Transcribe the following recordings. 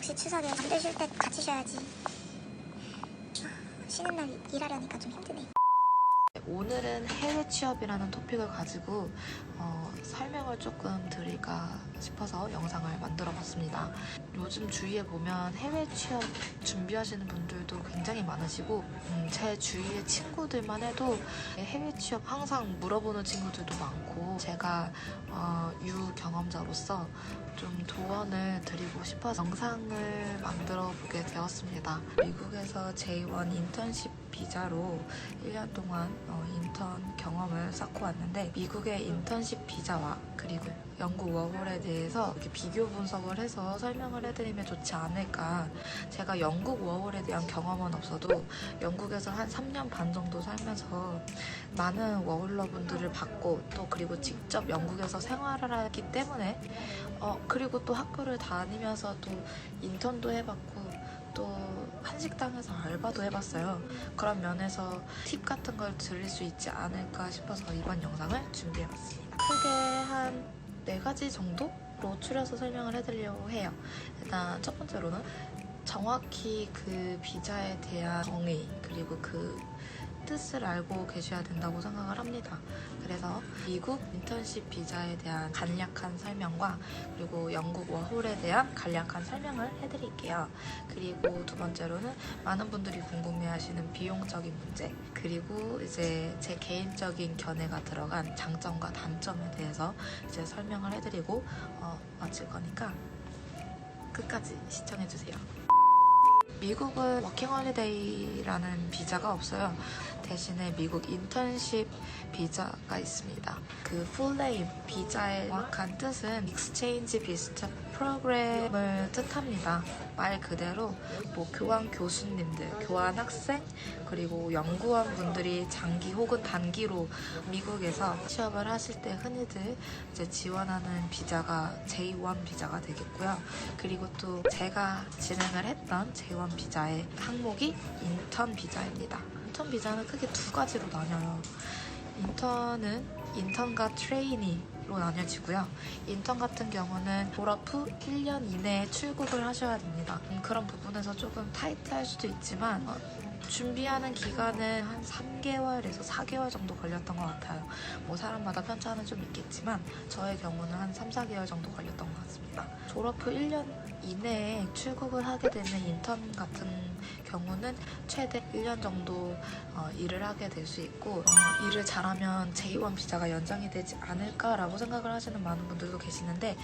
역시 추석에 잠들 쉴 때 같이 쉬어야지. 쉬는 날 일하려니까 좀 힘드네. 오늘은 해외 취업이라는 토픽을 가지고 설명을 조금 드릴까 싶어서 영상을 만들어 봤습니다. 요즘 주위에 보면 해외 취업 준비하시는 분들도 굉장히 많으시고 제 주위의 친구들만 해도 해외 취업 항상 물어보는 친구들도 많고, 제가 유경험자로서 좀 조언을 드리고 싶어서 영상을 만들어 보게 되었습니다. 미국에서 J1 인턴십 비자로 1년 동안 인턴 경험을 쌓고 왔는데, 미국의 인턴십 비자와 그리고 영국 워홀에 대해서 이렇게 비교 분석을 해서 설명을 해드리면 좋지 않을까. 제가 영국 워홀에 대한 경험은 없어도 영국에서 한 3년 반 정도 살면서 많은 워홀러분들을 봤고, 또 그리고 직접 영국에서 생활을 했기 때문에 그리고 또 학교를 다니면서 또 인턴도 해봤고, 또 한식당에서 알바도 해봤어요. 그런 면에서 팁 같은 걸 드릴 수 있지 않을까 싶어서 이번 영상을 준비해봤습니다. 크게 한 4가지 정도로 추려서 설명을 해드리려고 해요. 일단 첫 번째로는 정확히 그 비자에 대한 정의, 그리고 그 뜻을 알고 계셔야 된다고 생각을 합니다. 그래서 미국 인턴십 비자에 대한 간략한 설명과 그리고 영국 워홀에 대한 간략한 설명을 해드릴게요. 그리고 두 번째로는 많은 분들이 궁금해하시는 비용적인 문제, 그리고 이제 제 개인적인 견해가 들어간 장점과 단점에 대해서 이제 설명을 해드리고 마칠 거니까 끝까지 시청해주세요. 미국은 워킹홀리데이라는 비자가 없어요. 대신에 미국 인턴십 비자가 있습니다. 그 풀네임 비자의 정확한 뜻은 익스체인지 비스트 프로그램을 뜻합니다. 말 그대로 교환 교수님들, 교환 학생, 그리고 연구원 분들이 장기 혹은 단기로 미국에서 취업을 하실 때 흔히들 이제 지원하는 비자가 J1 비자가 되겠고요. 그리고 또 제가 진행을 했던 J1 비자의 항목이 인턴 비자입니다. 인턴 비자는 크게 2가지로 나뉘어요. 인턴은 인턴과 트레이니로 나뉘어지고요. 인턴 같은 경우는 졸업 후 1년 이내에 출국을 하셔야 됩니다. 그런 부분에서 조금 타이트할 수도 있지만 준비하는 기간은 한 3개월에서 4개월 정도 걸렸던 것 같아요. 사람마다 편차는 좀 있겠지만 저의 경우는 한 3, 4개월 정도 걸렸던 것 같습니다. 졸업 후 1년 이내에 출국을 하게 되는 인턴 같은 경우는 최대 1년 정도 일을 하게 될 수 있고, 일을 잘하면 J1 비자가 연장이 되지 않을까라고 생각을 하시는 많은 분들도 계시는데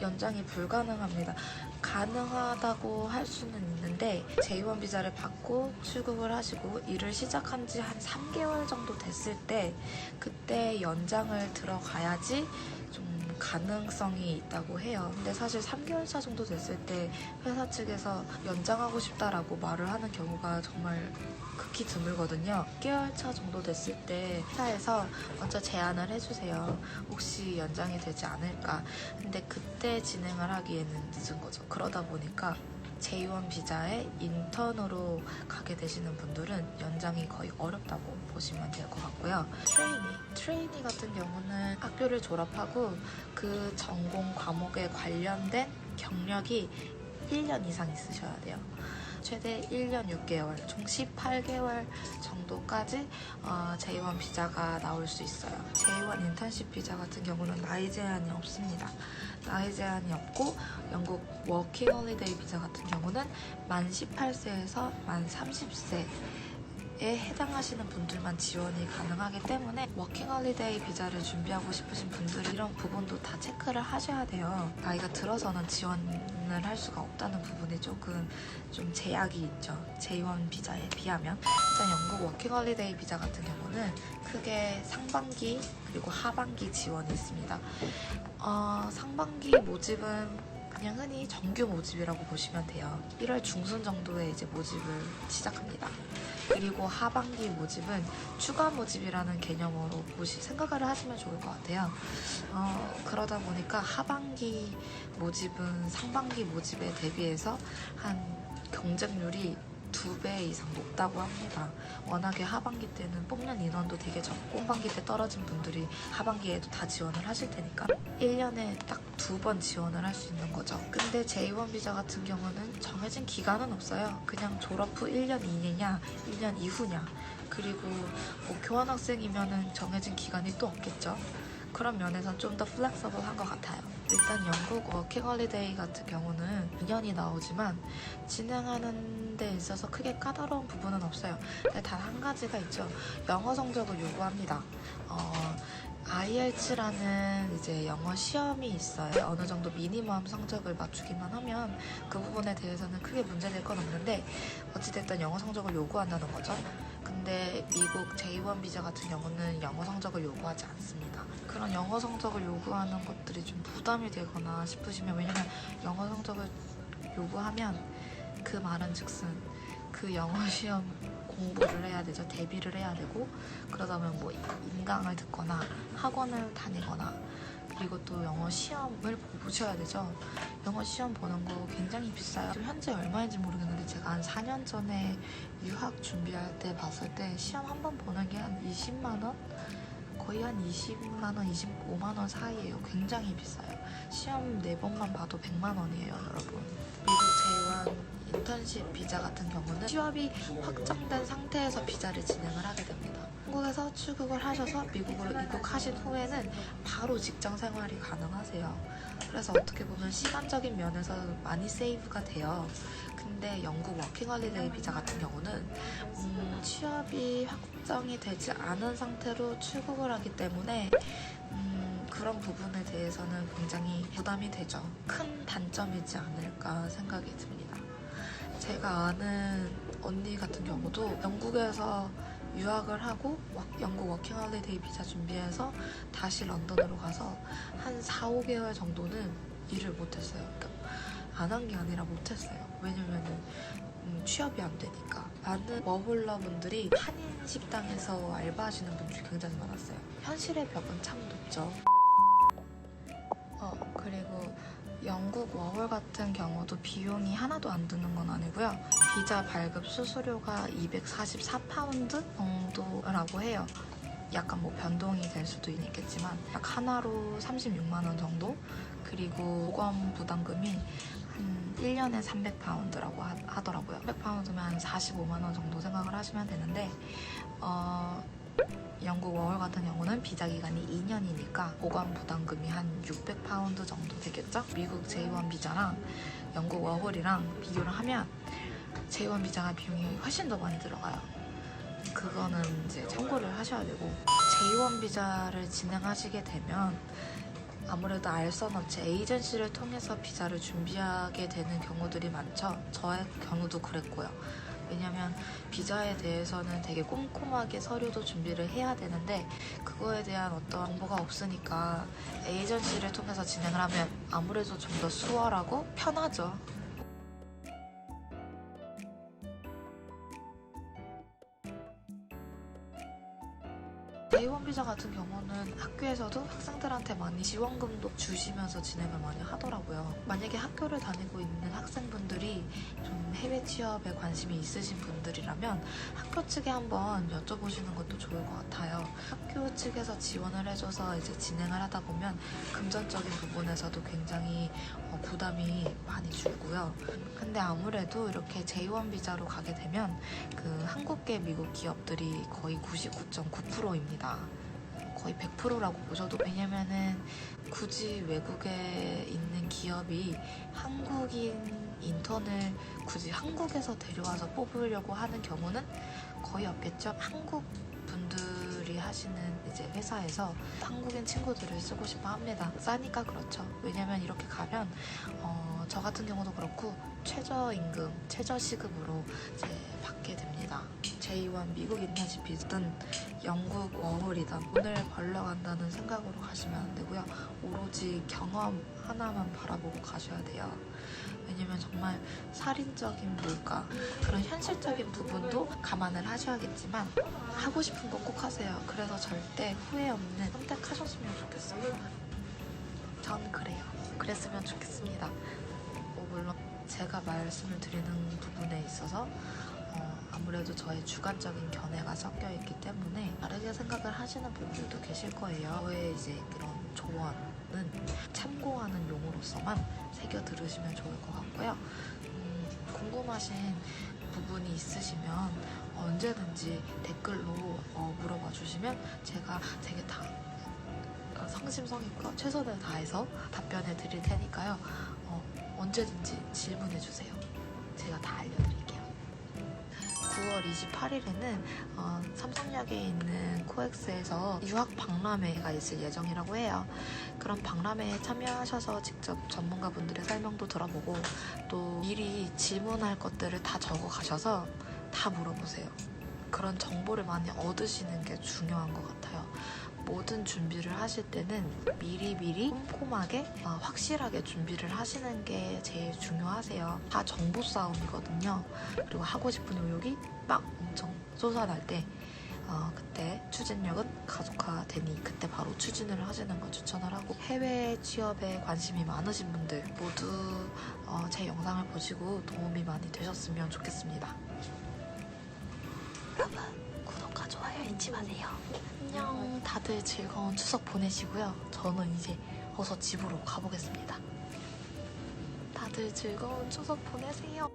연장이 불가능합니다. 가능하다고 할 수는 있는데 J1 비자를 받고 출국을 하시고 일을 시작한 지 한 3개월 정도 됐을 때 그때 연장을 들어가야지 좀 가능성이 있다고 해요. 근데 사실 3개월 차 정도 됐을 때 회사 측에서 연장하고 싶다라고 말을 하는 경우가 정말 극히 드물거든요. 6개월 차 정도 됐을 때 회사에서 먼저 제안을 해주세요. 혹시 연장이 되지 않을까. 근데 그때 진행을 하기에는 늦은 거죠. 그러다 보니까 J1 비자에 인턴으로 가게 되시는 분들은 연장이 거의 어렵다고 보시면 될 것 같고요. 트레이니 같은 경우는 학교를 졸업하고 그 전공 과목에 관련된 경력이 1년 이상 있으셔야 돼요. 최대 1년 6개월, 총 18개월 정도까지 J1 비자가 나올 수 있어요. J1 인턴십 비자 같은 경우는 나이 제한이 없습니다. 나이 제한이 없고, 영국 워킹 홀리데이 비자 같은 경우는 만 18세에서 만 30세 에 해당하시는 분들만 지원이 가능하기 때문에 워킹홀리데이 비자를 준비하고 싶으신 분들은 이런 부분도 다 체크를 하셔야 돼요. 나이가 들어서는 지원을 할 수가 없다는 부분이 조금 좀 제약이 있죠. J1 비자에 비하면. 일단 영국 워킹홀리데이 비자 같은 경우는 크게 상반기 그리고 하반기 지원이 있습니다. 상반기 모집은 그냥 흔히 정규 모집이라고 보시면 돼요. 1월 중순 정도에 이제 모집을 시작합니다. 그리고 하반기 모집은 추가 모집이라는 개념으로 생각을 하시면 좋을 것 같아요. 그러다 보니까 하반기 모집은 상반기 모집에 대비해서 한 경쟁률이 2배 이상 높다고 합니다. 워낙에 하반기 때는 뽑는 인원도 되게 적고 후반기 때 떨어진 분들이 하반기에도 다 지원을 하실 테니까 1년에 딱 2번 지원을 할 수 있는 거죠. 근데 J1 비자 같은 경우는 정해진 기간은 없어요. 그냥 졸업 후 1년 이내냐 1년 이후냐, 그리고 뭐 교환학생이면은 정해진 기간이 또 없겠죠. 그런 면에선 좀 더 플렉서블한 것 같아요. 일단 영국 워킹홀리데이 같은 경우는 2년이 나오지만 진행하는 데 있어서 크게 까다로운 부분은 없어요. 단 한 가지가 있죠. 영어 성적을 요구합니다. IELTS라는 이제 영어 시험이 있어요. 어느 정도 미니멈 성적을 맞추기만 하면 그 부분에 대해서는 크게 문제될 건 없는데 어찌됐든 영어 성적을 요구한다는 거죠. 근데 미국 J1 비자 같은 경우는 영어 성적을 요구하지 않습니다. 그런 영어 성적을 요구하는 것들이 좀 부담이 되거나 싶으시면, 왜냐면 영어 성적을 요구하면 그 말은 즉슨 그 영어 시험 공부를 해야 되죠. 대비를 해야 되고, 그러다 보면 뭐 인강을 듣거나 학원을 다니거나, 그리고 또 영어 시험을 보셔야 되죠. 영어 시험 보는 거 굉장히 비싸요. 지금 현재 얼마인지 모르겠는데 제가 한 4년 전에 유학 준비할 때 봤을 때 시험 한 번 보는 게 한 20만 원? 거의 한 20만 원, 25만 원 사이예요. 굉장히 비싸요. 시험 4번만 봐도 100만 원이에요, 여러분. 미국 J1 인턴십 비자 같은 경우는 취업이 확정된 상태에서 비자를 진행을 하게 됩니다. 한국에서 출국을 하셔서 미국으로 입국하신 후에는 바로 직장 생활이 가능하세요. 그래서 어떻게 보면 시간적인 면에서 많이 세이브가 돼요. 근데 영국 워킹홀리데이 비자 같은 경우는 취업이 확정이 되지 않은 상태로 출국을 하기 때문에 그런 부분에 대해서는 굉장히 부담이 되죠. 큰 단점이지 않을까 생각이 듭니다. 제가 아는 언니 같은 경우도 영국에서 유학을 하고 영국 워킹홀리데이 비자 준비해서 다시 런던으로 가서 한 4, 5개월 정도는 일을 못했어요. 그러니까 안 한 게 아니라 못했어요. 왜냐면은 취업이 안 되니까. 많은 워홀러 분들이 한인 식당에서 알바하시는 분들이 굉장히 많았어요. 현실의 벽은 참 높죠. 그리고 영국 워홀 같은 경우도 비용이 하나도 안 드는 건 아니고요. 비자 발급 수수료가 244파운드 정도라고 해요. 약간 뭐 변동이 될 수도 있겠지만 약 하나로 36만 원 정도? 그리고 보건 부담금이 한 1년에 300파운드라고 하더라고요. 300파운드면 한 45만 원 정도 생각을 하시면 되는데 영국 워홀 같은 경우는 비자 기간이 2년이니까 보관 부담금이 한 600파운드 정도 되겠죠? 미국 J1 비자랑 영국 워홀이랑 비교를 하면 J1 비자가 비용이 훨씬 더 많이 들어가요. 그거는 이제 참고를 하셔야 되고, J1 비자를 진행하시게 되면 아무래도 알선 업체 에이전시를 통해서 비자를 준비하게 되는 경우들이 많죠. 저의 경우도 그랬고요. 왜냐면 비자에 대해서는 되게 꼼꼼하게 서류도 준비를 해야 되는데 그거에 대한 어떤 정보가 없으니까 에이전시를 통해서 진행을 하면 아무래도 좀 더 수월하고 편하죠. J1 비자 같은 경우는 학교에서도 학생들한테 많이 지원금도 주시면서 진행을 많이 하더라고요. 만약에 학교를 다니고 있는 학생분들이 좀 해외 취업에 관심이 있으신 분들이라면 학교 측에 한번 여쭤보시는 것도 좋을 것 같아요. 학교 측에서 지원을 해줘서 이제 진행을 하다 보면 금전적인 부분에서도 굉장히 부담이 많이 줄고요. 근데 아무래도 이렇게 J1 비자로 가게 되면 그 한국계 미국 기업들이 거의 99.9%입니다. 거의 100%라고 보셔도, 왜냐면은 굳이 외국에 있는 기업이 한국인 인턴을 굳이 한국에서 데려와서 뽑으려고 하는 경우는 거의 없겠죠. 한국 분들이 하시는 이제 회사에서 한국인 친구들을 쓰고 싶어 합니다. 싸니까 그렇죠. 왜냐면 이렇게 가면 저 같은 경우도 그렇고 최저임금, 최저시급으로 이제 받게 됩니다. J1 미국 인턴십이든 영국 워홀이든 돈을 벌러 간다는 생각으로 가시면 안 되고요. 오로지 경험 하나만 바라보고 가셔야 돼요. 왜냐면 정말 살인적인 물가, 그런 현실적인 부분도 감안을 하셔야겠지만 하고 싶은 거 꼭 하세요. 그래서 절대 후회 없는 선택하셨으면 좋겠어요. 전 그래요. 그랬으면 좋겠습니다. 물론 제가 말씀을 드리는 부분에 있어서 아무래도 저의 주관적인 견해가 섞여 있기 때문에 다르게 생각을 하시는 분들도 계실 거예요. 저의 이제 그런 조언은 참고하는 용어로서만 새겨 들으시면 좋을 것 같고요. 궁금하신 부분이 있으시면 언제든지 댓글로 물어봐 주시면 제가 되게 다 성심성의껏 최선을 다해서 답변해 드릴 테니까요. 언제든지 질문해 주세요. 제가 다 알려드릴게요. 9월 28일에는 삼성역에 있는 코엑스에서 유학 박람회가 있을 예정이라고 해요. 그런 박람회에 참여하셔서 직접 전문가분들의 설명도 들어보고 또 미리 질문할 것들을 다 적어 가셔서 다 물어보세요. 그런 정보를 많이 얻으시는 게 중요한 것 같아요. 모든 준비를 하실 때는 미리 꼼꼼하게 확실하게 준비를 하시는 게 제일 중요하세요. 다 정보 싸움이거든요. 그리고 하고 싶은 의욕이 막 엄청 솟아날 때 그때 추진력은 가속화되니 그때 바로 추진을 하시는 걸 추천을 하고, 해외 취업에 관심이 많으신 분들 모두 제 영상을 보시고 도움이 많이 되셨으면 좋겠습니다. 여러분, 구독과 좋아요 잊지 마세요. 안녕. 다들 즐거운 추석 보내시고요. 저는 이제 어서 집으로 가보겠습니다. 다들 즐거운 추석 보내세요.